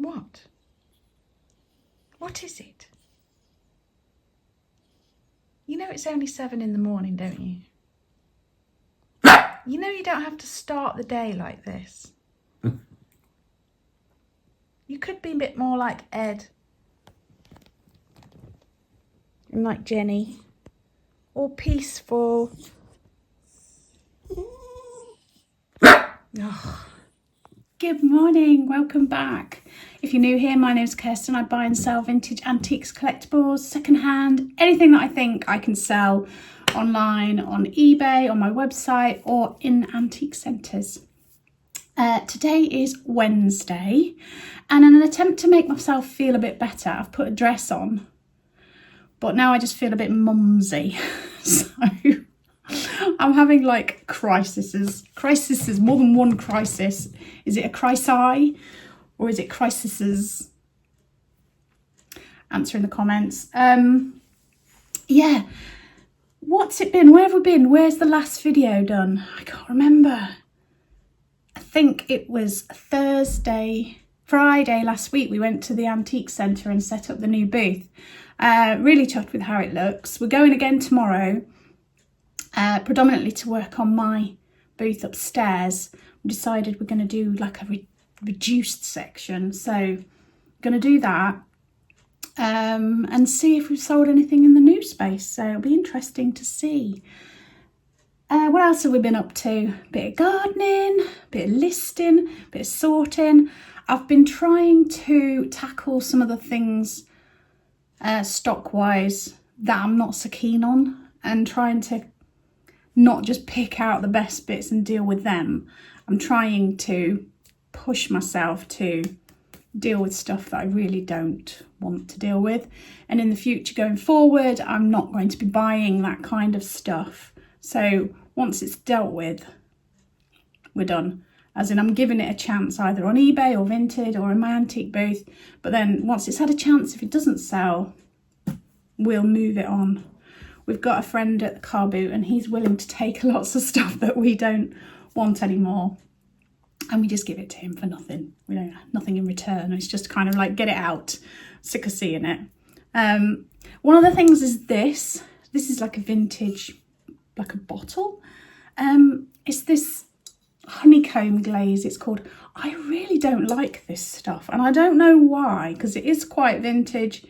What? What is it? You know it's only 7 in the morning, don't you? You know you don't have to start the day like this. You could be a bit more like Ed. And like Jenny. Or peaceful. Oh. Good morning, welcome back. If you're new here, my name's Kirsten. I buy and sell vintage antiques, collectibles, secondhand, anything that I think I can sell online, on eBay, on my website, or in antique centres. Today is Wednesday, and in an attempt to make myself feel a bit better, I've put a dress on, but now I just feel a bit mumsy. So I'm having like crises, more than one crisis. Is it a crisis or is it crises? Answer in the comments. Yeah, what's it been? Where have we been? Where's the last video done? I can't remember. I think it was Friday last week. We went to the antique centre and set up the new booth. Really chuffed with how it looks. We're going again tomorrow. Predominantly to work on my booth upstairs. We decided we're going to do like a reduced section, so I'm going to do that and see if we've sold anything in the new space, so it'll be interesting to see. What else have we been up to? Bit of gardening, bit of listing, bit of sorting. I've been trying to tackle some of the things stock wise that I'm not so keen on, and trying to not just pick out the best bits and deal with them. I'm trying to push myself to deal with stuff that I really don't want to deal with. And in the future going forward, I'm not going to be buying that kind of stuff. So once it's dealt with, we're done. As in, I'm giving it a chance either on eBay or Vinted or in my antique booth. But then once it's had a chance, if it doesn't sell, we'll move it on. We've got a friend at the car boot and he's willing to take lots of stuff that we don't want anymore. And we just give it to him for nothing. We don't nothing in return. It's just kind of like, get it out. Sick of seeing it. One of the things is this. This is like a vintage, like a bottle. It's this honeycomb glaze, it's called. I really don't like this stuff. And I don't know why, because it is quite vintage,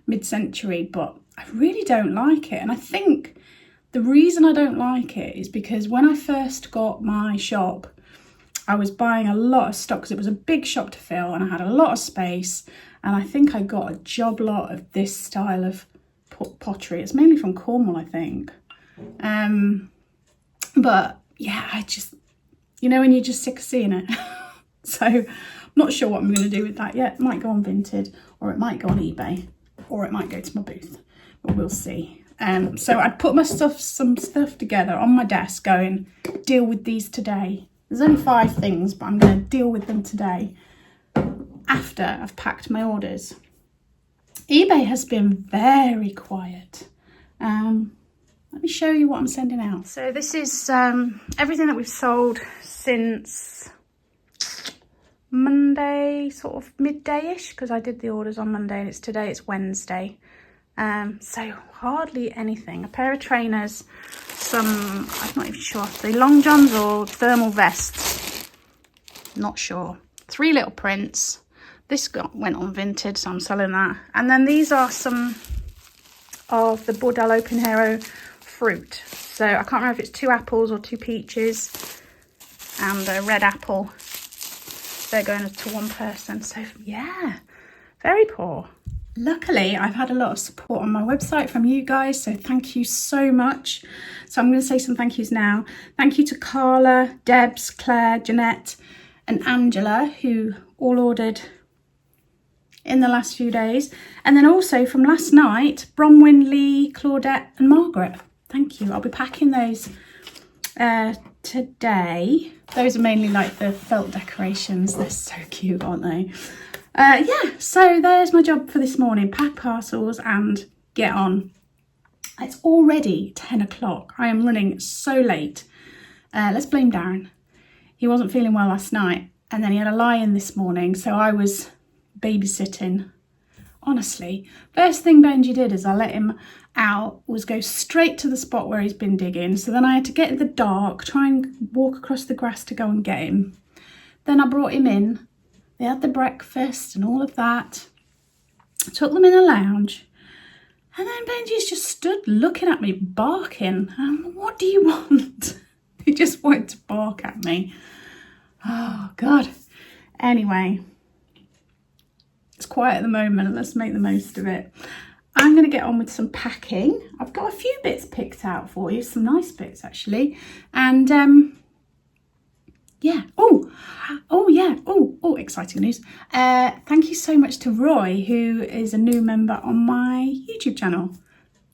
mid-century, but I really don't like it. And I think the reason I don't like it is because when I first got my shop, I was buying a lot of stock because it was a big shop to fill and I had a lot of space. And I think I got a job lot of this style of pottery. It's mainly from Cornwall, I think. But yeah, I just, you know, when you're just sick of seeing it. So I'm not sure what I'm going to do with that yet. It might go on Vinted, or it might go on eBay, or it might go to my booth. But we'll see. So I'd put some stuff together on my desk going, deal with these today. There's only 5 things, but I'm going to deal with them today after I've packed my orders. eBay has been very quiet. Let me show you what I'm sending out. So this is everything that we've sold since Monday, sort of midday-ish, because I did the orders on Monday and it's Wednesday. So hardly anything. A pair of trainers, some, I'm not even sure, are they long johns or thermal vests? Not sure. 3 little prints. This went on Vinted, so I'm selling that. And then these are some of the Bordel Open Hero fruit. So I can't remember if it's 2 apples or 2 peaches and a red apple. They're going to one person. So yeah, very poor. Luckily, I've had a lot of support on my website from you guys, so thank you so much. So I'm going to say some thank yous now. Thank you to Carla, Debs, Claire, Jeanette and Angela, who all ordered in the last few days. And then also from last night, Bronwyn, Lee, Claudette and Margaret. Thank you. I'll be packing those today. Those are mainly like the felt decorations. They're so cute, aren't they? Yeah, so there's my job for this morning. Pack parcels and get on. It's already 10 o'clock. I am running so late. Let's blame Darren. He wasn't feeling well last night and then he had a lie-in this morning. So I was babysitting. Honestly, first thing Benji did as I let him out was go straight to the spot where he's been digging. So then I had to get in the dark, try and walk across the grass to go and get him. Then I brought him in. They had the breakfast and all of that. I took them in the lounge. And then Benji's just stood looking at me, barking. What do you want? He just wanted to bark at me. Oh, God. Anyway, it's quiet at the moment. Let's make the most of it. I'm going to get on with some packing. I've got a few bits picked out for you. Some nice bits, actually. And, yeah. Oh, exciting news. Thank you so much to Roy, who is a new member on my YouTube channel.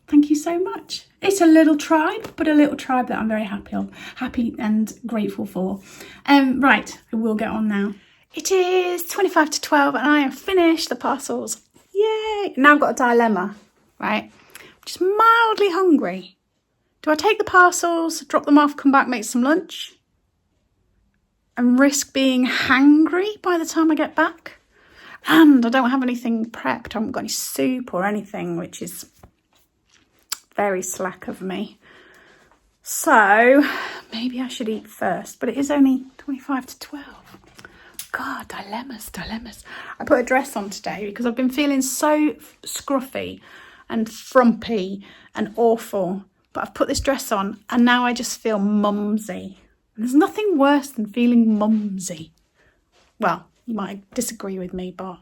Thank you so much. It's a little tribe, but a little tribe that I'm very happy and grateful for. Right, I will get on now. It is 25 to 12 and I have finished the parcels. Yay! Now I've got a dilemma, right? I'm just mildly hungry. Do I take the parcels, drop them off, come back, make some lunch? And risk being hangry by the time I get back? And I don't have anything prepped. I haven't got any soup or anything, which is very slack of me. So maybe I should eat first, but it is only 25 to 12. God, dilemmas. I put a dress on today because I've been feeling so scruffy and frumpy and awful. But I've put this dress on and now I just feel mumsy. And there's nothing worse than feeling mumsy. Well, you might disagree with me, but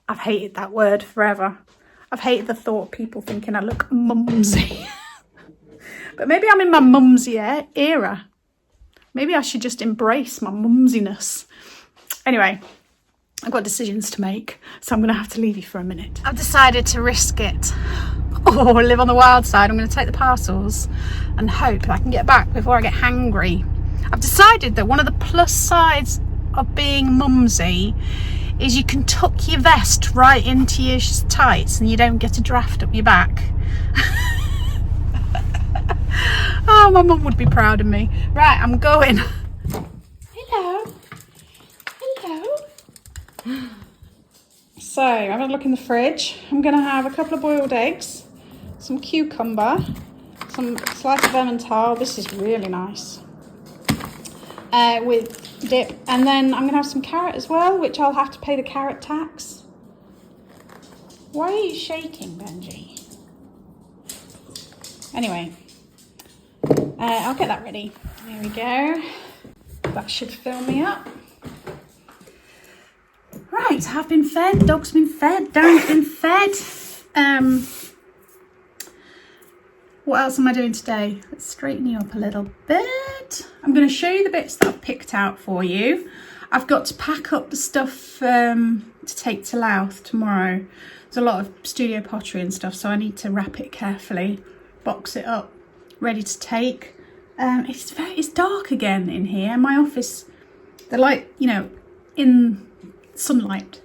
I've hated that word forever. I've hated the thought of people thinking I look mumsy. But maybe I'm in my mumsy era. Maybe I should just embrace my mumsiness. Anyway, I've got decisions to make, so I'm going to have to leave you for a minute. I've decided to risk it. Or live on the wild side. I'm going to take the parcels and hope that I can get back before I get hangry. I've decided that one of the plus sides of being mumsy is you can tuck your vest right into your tights and you don't get a draft up your back. Oh, my mum would be proud of me. Right, I'm going. Hello. So, I'm going to look in the fridge. I'm going to have a couple of boiled eggs, some cucumber, some slice of Emmental. This is really nice. With dip. And then I'm going to have some carrot as well, which I'll have to pay the carrot tax. Why are you shaking, Benji? Anyway, I'll get that ready. There we go. That should fill me up. Right, I've been fed, dog's been fed, Darren's been fed. What else am I doing today? Let's straighten you up a little bit. I'm going to show you the bits that I've picked out for you. I've got to pack up the stuff to take to Louth tomorrow. There's a lot of studio pottery and stuff, so I need to wrap it carefully, box it up, ready to take. It's dark again in here. My office, the light, in sunlight.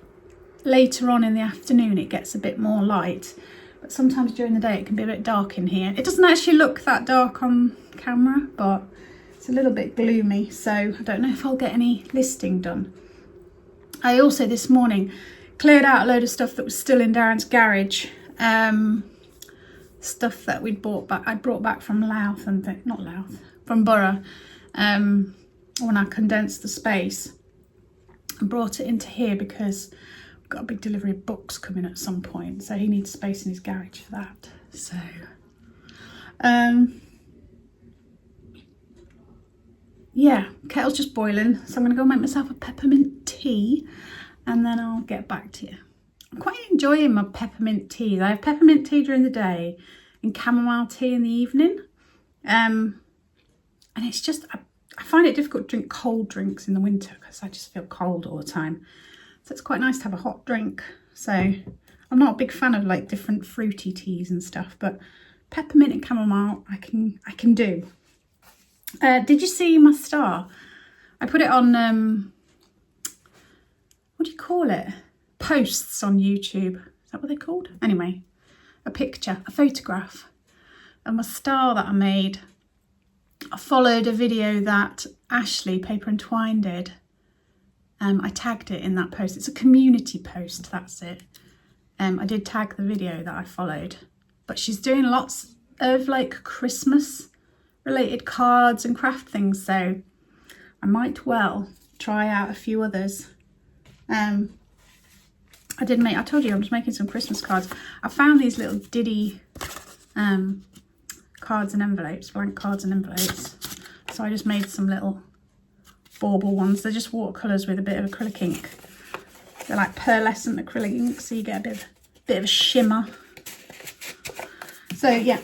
Later on in the afternoon it gets a bit more light, but sometimes during the day it can be a bit dark in here. It doesn't actually look that dark on camera, but it's a little bit gloomy, so I don't know if I'll get any listing done. I also this morning cleared out a load of stuff that was still in Darren's garage, stuff that I'd brought back from Louth from Burgh, when I condensed the space. I brought it into here because I've got a big delivery of books coming at some point, so he needs space in his garage for that. So, yeah, kettle's just boiling, so I'm going to go make myself a peppermint tea and then I'll get back to you. I'm quite enjoying my peppermint teas. I have peppermint tea during the day and chamomile tea in the evening. And it's just, I find it difficult to drink cold drinks in the winter because I just feel cold all the time. So it's quite nice to have a hot drink. So I'm not a big fan of like different fruity teas and stuff, but peppermint and chamomile I can do. Did you see my star? I put it on, what do you call it? Posts on YouTube. Is that what they're called? Anyway, a photograph of my star that I made. I followed a video that Ashley, Paper and Twine, did. I tagged it in that post. It's a community post, that's it. I did tag the video that I followed. But she's doing lots of like Christmas related cards and craft things, so I might well try out a few others. I told you I was making some Christmas cards. I found these little Diddy cards and envelopes, blank cards and envelopes. So I just made some little bauble ones. They're just watercolours with a bit of acrylic ink. They're like pearlescent acrylic ink, so you get a bit of a shimmer. So yeah,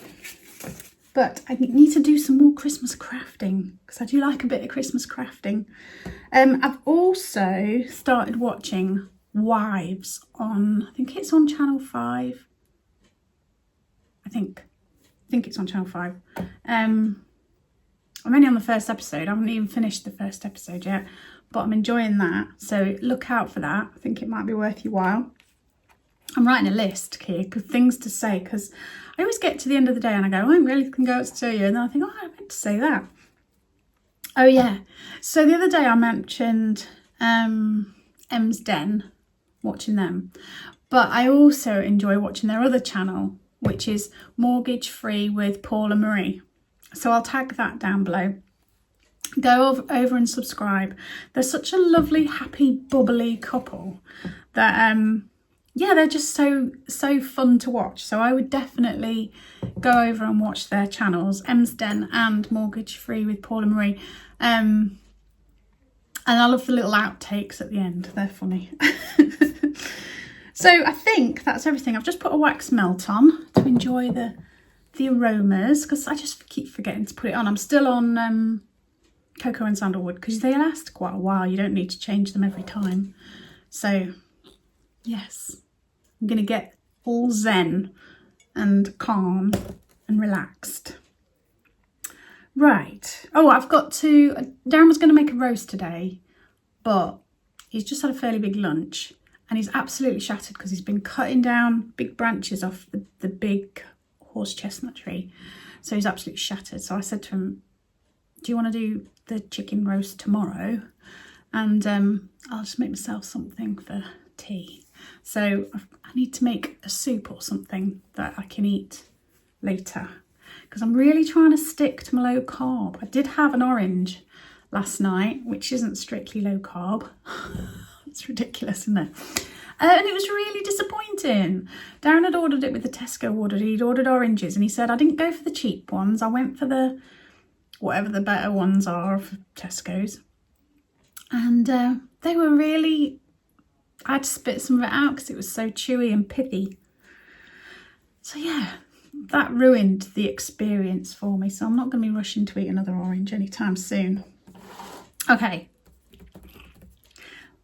but I need to do some more Christmas crafting because I do like a bit of Christmas crafting. I've also started watching Wives on, I think it's on Channel 5. I think it's on Channel 5. I'm only on the first episode. I haven't even finished the first episode yet, but I'm enjoying that. So look out for that. I think it might be worth your while. I'm writing a list here of things to say because I always get to the end of the day and I go, oh, I'm really going to go out to tell you. And then I think, oh, I meant to say that. Oh, yeah. So the other day I mentioned Ems Den, watching them. But I also enjoy watching their other channel, which is Mortgage Free with Paul and Marie. So I'll tag that down below. Go over and subscribe. They're such a lovely, happy, bubbly couple that, yeah, they're just so fun to watch. So I would definitely go over and watch their channels, Ems Den and Mortgage Free with Paul and Marie. And I love the little outtakes at the end. They're funny. So I think that's everything. I've just put a wax melt on to enjoy the aromas because I just keep forgetting to put it on. I'm still on cocoa and sandalwood because they last quite a while. You don't need to change them every time. So yes, I'm going to get all zen and calm and relaxed. Right. Oh, I've got to... Darren was going to make a roast today, but he's just had a fairly big lunch and he's absolutely shattered because he's been cutting down big branches off the big horse chestnut tree. So he's absolutely shattered. So I said to him, do you want to do the chicken roast tomorrow? And I'll just make myself something for tea. So I need to make a soup or something that I can eat later because I'm really trying to stick to my low carb. I did have an orange last night, which isn't strictly low carb. It's ridiculous, isn't it? And it was really disappointing. Darren had ordered it with the Tesco order. He'd ordered oranges and he said, I didn't go for the cheap ones. I went for the, whatever the better ones are for Tesco's. And they were really, I had to spit some of it out because it was so chewy and pithy. So yeah, that ruined the experience for me. So I'm not going to be rushing to eat another orange anytime soon. Okay.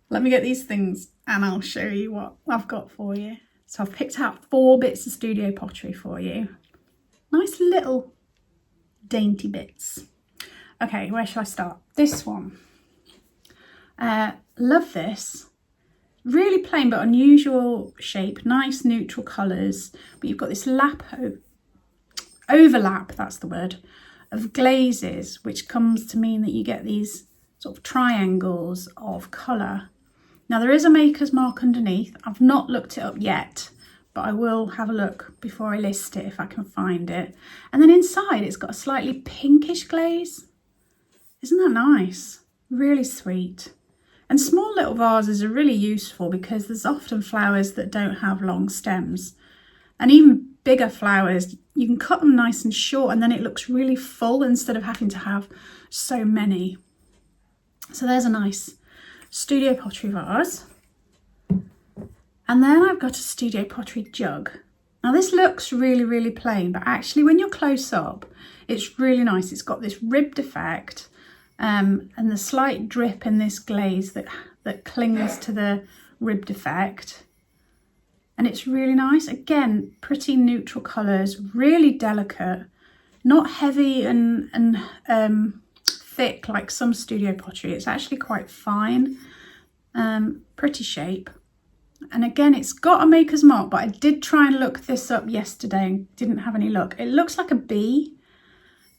Let me get these things and I'll show you what I've got for you. So I've picked out 4 bits of studio pottery for you. Nice little dainty bits. Okay, where shall I start? This one. Love this. Really plain but unusual shape. Nice neutral colours. But you've got this overlap, that's the word, of glazes, which comes to mean that you get these sort of triangles of colour. Now there is a maker's mark underneath. I've not looked it up yet, but I will have a look before I list it if I can find it. And then inside it's got a slightly pinkish glaze. Isn't that nice? Really sweet. And small little vases are really useful because there's often flowers that don't have long stems. And even bigger flowers, you can cut them nice and short and then it looks really full instead of having to have so many. So there's a nice studio pottery vase. And then I've got a studio pottery jug. Now this looks really, really plain, but actually when you're close up, it's really nice. It's got this ribbed effect and the slight drip in this glaze that clings to the ribbed effect. And it's really nice. Again, pretty neutral colours, really delicate, not heavy and thick like some studio pottery. It's actually quite fine, pretty shape. And again, it's got a maker's mark, but I did try and look this up yesterday and didn't have any luck. It looks like a bee,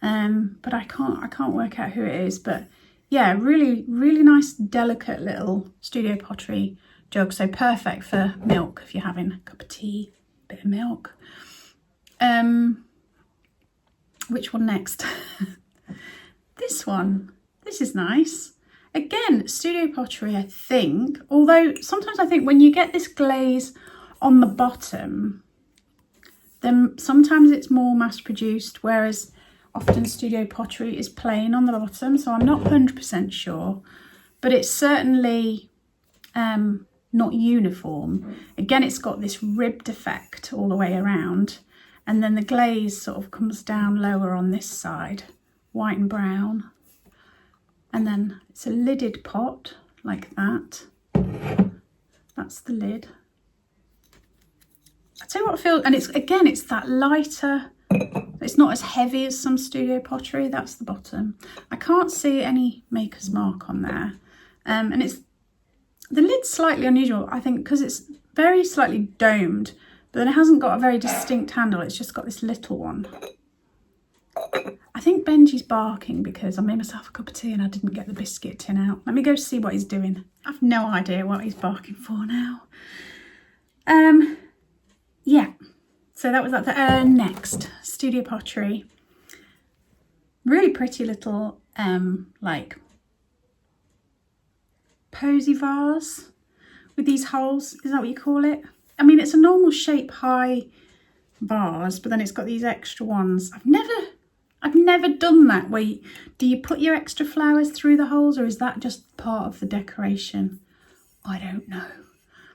but I can't work out who it is, but yeah, really, really nice, delicate little Studio Pottery jug. So perfect for milk if you're having a cup of tea, bit of milk. Which one next? This one. This is nice. Again, Studio Pottery, I think. Although sometimes I think when you get this glaze on the bottom, then sometimes it's more mass produced, whereas often Studio Pottery is plain on the bottom. So I'm not 100% sure, but it's certainly not uniform. Again, it's got this ribbed effect all the way around. And then the glaze sort of comes down lower on this side, white and brown. And then it's a lidded pot like that. That's the lid. I tell you what I feel, and it's that lighter, it's not as heavy as some Studio Pottery. That's the bottom. I can't see any maker's mark on there. And it's, the lid's slightly unusual, I think, because it's very slightly domed, but then it hasn't got a very distinct handle. It's just got this little one. I think Benji's barking because I made myself a cup of tea and I didn't get the biscuit tin out. Let me go see what he's doing. I've no idea what he's barking for now. Yeah, so that was that. Next, Studio Pottery. Really pretty little, like, posy vase with these holes. Is that what you call it? I mean, it's a normal shape high vase, but then it's got these extra ones. I've never done that. Do you put your extra flowers through the holes, or is that just part of the decoration? I don't know.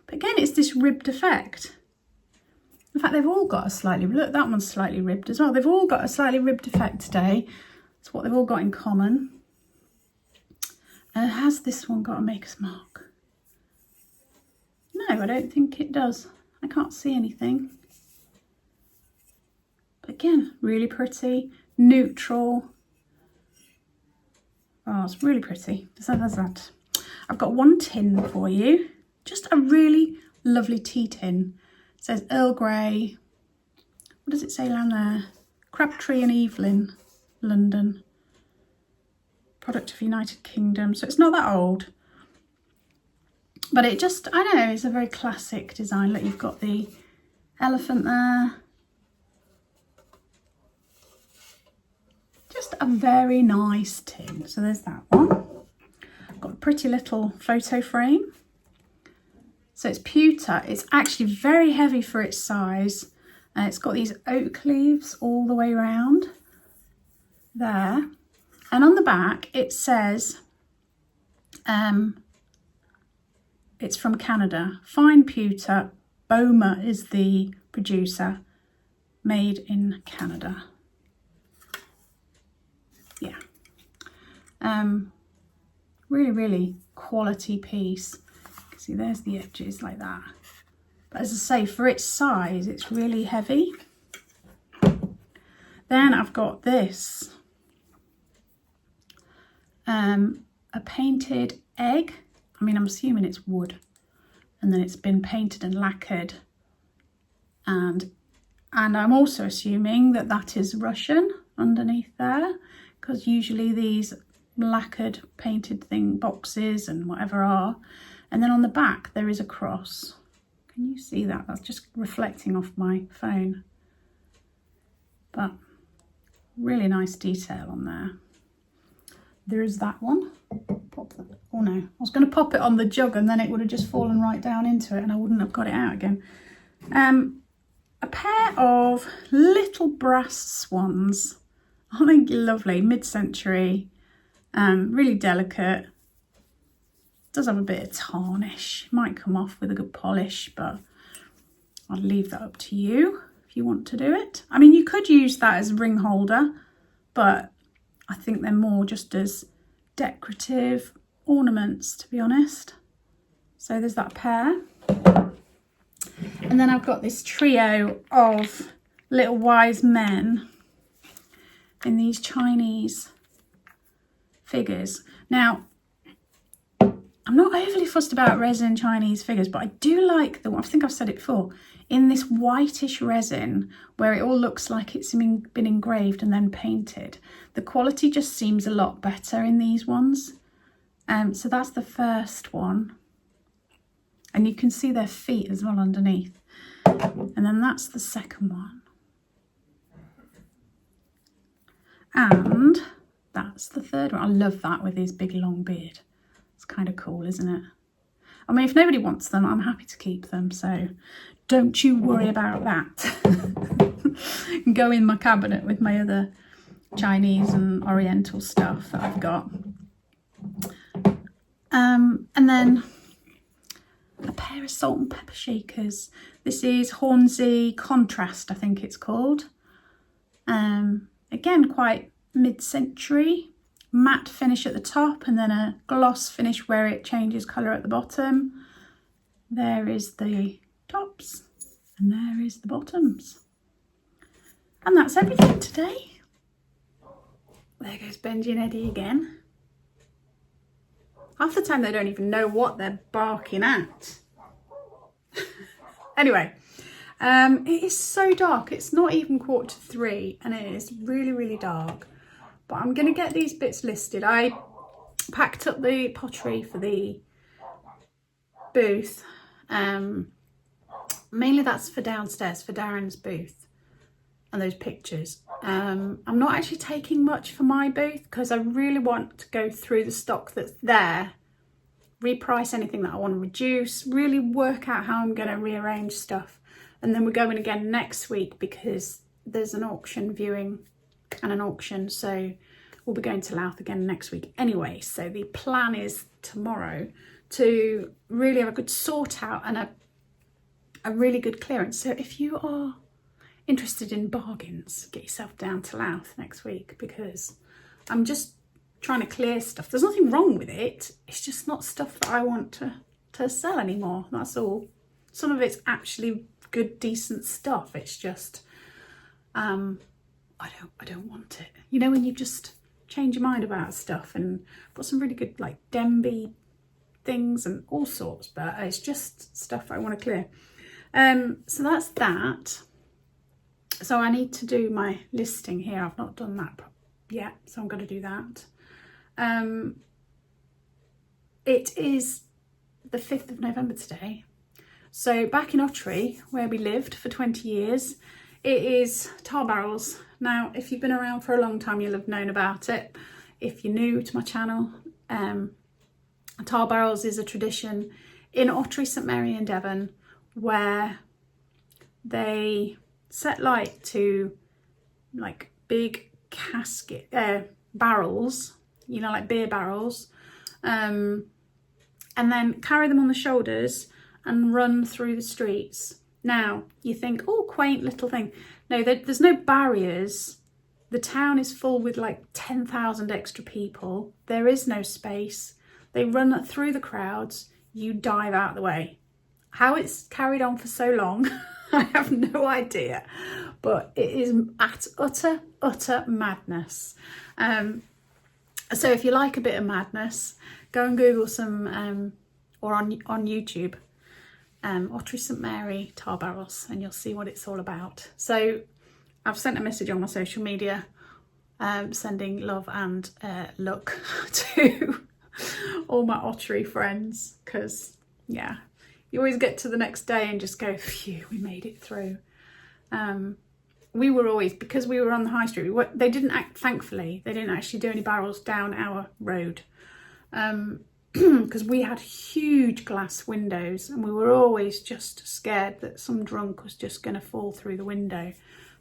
But again, it's this ribbed effect. In fact, they've all got a slightly, look, that one's slightly ribbed as well. They've all got a slightly ribbed effect today. That's what they've all got in common. And has this one got a maker's mark? No, I don't think it does. I can't see anything. But again, really pretty, neutral. Oh, it's really pretty. So there's that. I've got one tin for you. Just a really lovely tea tin. It says Earl Grey. What does it say down there? Crabtree and Evelyn, London. Product of United Kingdom. So it's not that old. But it just, I don't know, it's a very classic design. Look, you've got the elephant there. Just a very nice tin. So there's that one. Got a pretty little photo frame. So it's pewter. It's actually very heavy for its size. And it's got these oak leaves all the way around there. And on the back it says, it's from Canada. Fine pewter. Boma is the producer. Made in Canada. Yeah. Really, really quality piece. See, there's the edges like that. But as I say, for its size, it's really heavy. Then I've got this. A painted egg. I mean, I'm assuming it's wood. And then it's been painted and lacquered. And I'm also assuming that that is Russian underneath there. Because usually these lacquered painted boxes and whatever are. And then on the back there is a cross. Can you see that? That's just reflecting off my phone. But really nice detail on there. There is that one. Pop that. Oh no, I was going to pop it on the jug and then it would have just fallen right down into it and I wouldn't have got it out again. A pair of little brass swans. I think lovely, mid-century, really delicate. Does have a bit of tarnish. Might come off with a good polish, but I'll leave that up to you if you want to do it. I mean, you could use that as a ring holder, but I think they're more just as decorative ornaments, to be honest. So there's that pair. And then I've got this trio of little wise men in these Chinese figures. Now, I'm not overly fussed about resin Chinese figures, but I do like I think I've said it before, in this whitish resin where it all looks like it's been engraved and then painted. The quality just seems a lot better in these ones. So that's the first one. And you can see their feet as well underneath. And then that's the second one. And that's the third one. I love that with his big long beard. It's kind of cool, isn't it? I mean, if nobody wants them, I'm happy to keep them. So don't you worry about that. Go in my cabinet with my other Chinese and Oriental stuff that I've got. And then a pair of salt and pepper shakers. This is Hornsey Contrast, I think it's called. Again, quite mid-century. Matte finish at the top and then a gloss finish where it changes colour at the bottom. There is the tops and there is the bottoms. And that's everything today. There goes Benji and Eddie again. Half the time they don't even know what they're barking at. Anyway, it is so dark. It's not even 3:15 and it is really, really dark. But I'm going to get these bits listed. I packed up the pottery for the booth. Mainly that's for downstairs, for Darren's booth and those pictures. I'm not actually taking much for my booth because I really want to go through the stock that's there, reprice anything that I want to reduce, really work out how I'm going to rearrange stuff. And then we're going again next week because there's an auction viewing and an auction, so we'll be going to Louth again next week anyway. So the plan is tomorrow to really have a good sort out and a really good clearance. So if you are interested in bargains, get yourself down to Louth next week because I'm just trying to clear stuff. There's nothing wrong with it, it's just not stuff that I want to sell anymore, that's all. Some of it's actually good, decent stuff. It's just I don't want it. You know, when you just change your mind about stuff, and got some really good like Denby things and all sorts, but it's just stuff I want to clear. So that's that. So I need to do my listing here. I've not done that yet, so I'm going to do that. It is the 5th of November today. So back in Ottery, where we lived for 20 years, it is tar barrels. Now, if you've been around for a long time, you'll have known about it. If you're new to my channel, tar barrels is a tradition in Ottery, St Mary and Devon, where they set light to like big casket barrels, you know, like beer barrels, and then carry them on the shoulders and run through the streets. Now you think, oh, quaint little thing. No, there's no barriers. The town is full with like 10,000 extra people. There is no space. They run through the crowds. You dive out of the way. How it's carried on for so long, I have no idea. But it is at utter madness. So if you like a bit of madness, go and Google some, or on YouTube, Ottery St Mary tar barrels, and you'll see what it's all about. So I've sent a message on my social media, sending love and luck to all my Ottery friends, because yeah, you always get to the next day and just go, phew, we made it through. We were always, because we were on the high street, they didn't thankfully, they didn't actually do any barrels down our road. Because we had huge glass windows and we were always just scared that some drunk was just going to fall through the window,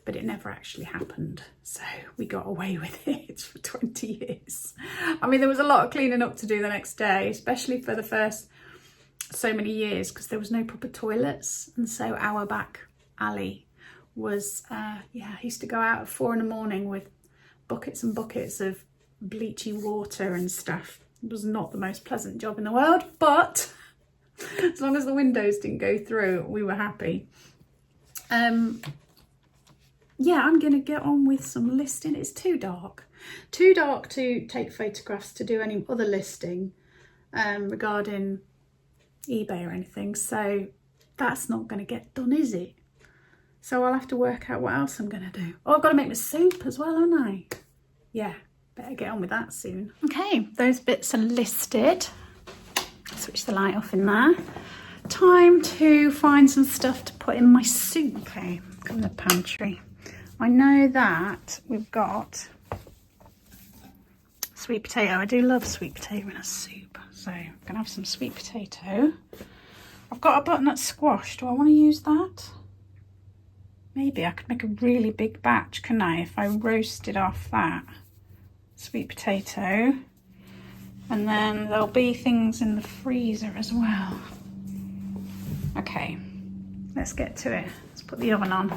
but it never actually happened. So we got away with it for 20 years. I mean, there was a lot of cleaning up to do the next day, especially for the first so many years, because there was no proper toilets. And so our back alley was, yeah, I used to go out at 4 a.m. with buckets and buckets of bleachy water and stuff. It was not the most pleasant job in the world, but as long as the windows didn't go through, we were happy. Yeah, I'm going to get on with some listing. It's too dark to take photographs to do any other listing regarding eBay or anything. So that's not going to get done, is it? So I'll have to work out what else I'm going to do. Oh, I've got to make my soup as well, haven't I? Yeah, better get on with that soon. Okay, those bits are listed. Switch the light off in there. Time to find some stuff to put in my soup. Okay, come in the pantry. I know that we've got sweet potato. I do love sweet potato in a soup, so I'm gonna have some sweet potato. I've got a butternut squash. Do I want to use that? Maybe I could make a really big batch, couldn't I, if I roasted off that sweet potato. And then there'll be things in the freezer as well. Okay, let's get to it. Let's put the oven on.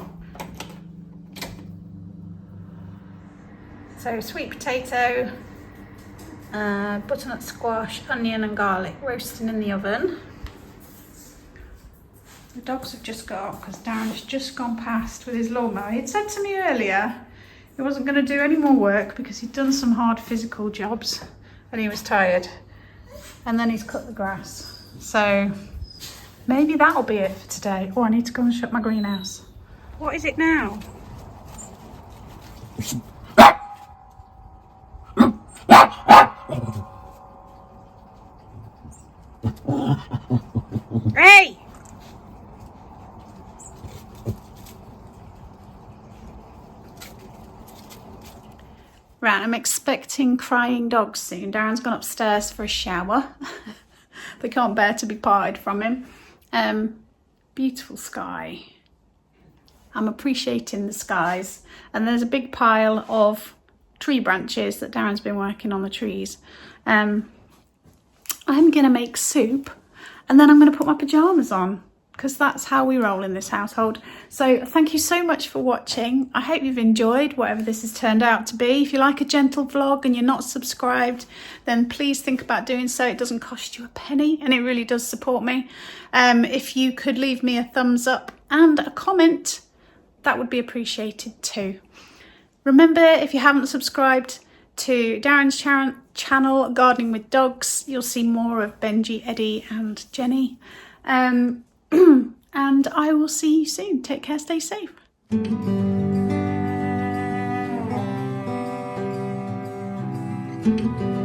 So sweet potato, butternut squash, onion and garlic roasting in the oven. The dogs have just got up because Darren's just gone past with his lawnmower. He'd said to me earlier he wasn't going to do any more work because he'd done some hard physical jobs and he was tired. And then he's cut the grass. So maybe that'll be it for today. Oh, I need to go and shut my greenhouse. What is it now? Hey! Right, I'm expecting crying dogs soon. Darren's gone upstairs for a shower. They can't bear to be parted from him. Beautiful sky. I'm appreciating the skies. And there's a big pile of tree branches that Darren's been working on the trees. I'm gonna make soup and then I'm gonna put my pajamas on because that's how we roll in this household. So thank you so much for watching. I hope you've enjoyed whatever this has turned out to be. If you like a gentle vlog and you're not subscribed, then please think about doing so. It doesn't cost you a penny and it really does support me. If you could leave me a thumbs up and a comment, that would be appreciated too. Remember, if you haven't subscribed to Darren's channel, Gardening with Dogs, you'll see more of Benji, Eddie and Jenny. And I will see you soon. Take care, stay safe. Thank you.